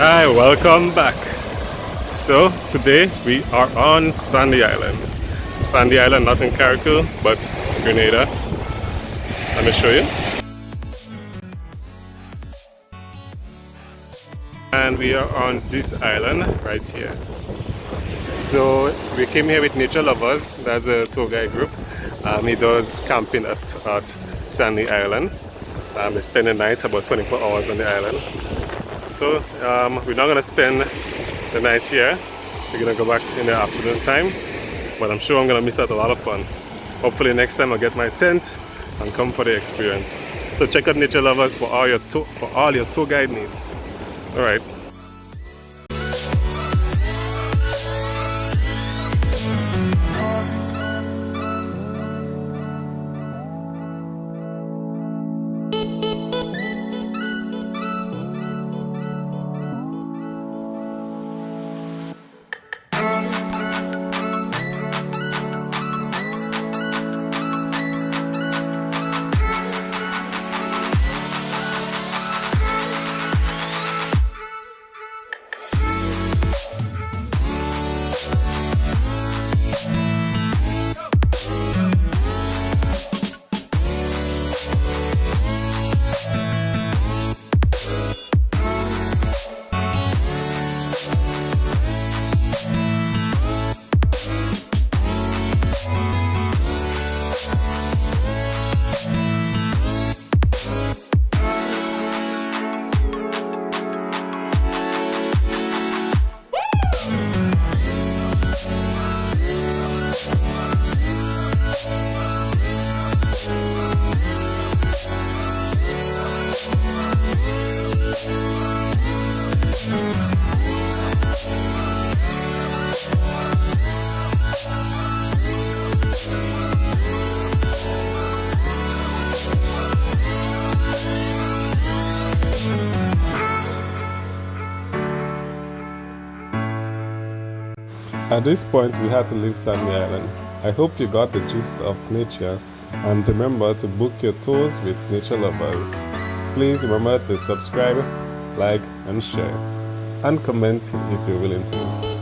Hi, welcome back. So today we are on Sandy Island. Sandy Island, not in Carriacou, but Grenada. Let me show you. And we are on this island right here. So we came here with Nature Lovers. That's a tour guide group. He does camping at Sandy Island. They spend the night, about 24 hours on the island. So we're not going to spend the night here. We're going to go back in the afternoon time. But I'm sure I'm going to miss out a lot of fun. Hopefully next time I'll get my tent and come for the experience. So check out Nature Lovers for all your tour guide needs. All right. At this point, we had to leave Sandy Island. I hope you got the gist of nature, and remember to book your tours with Nature Lovers. Please remember to subscribe, like, and share, and comment if you're willing to.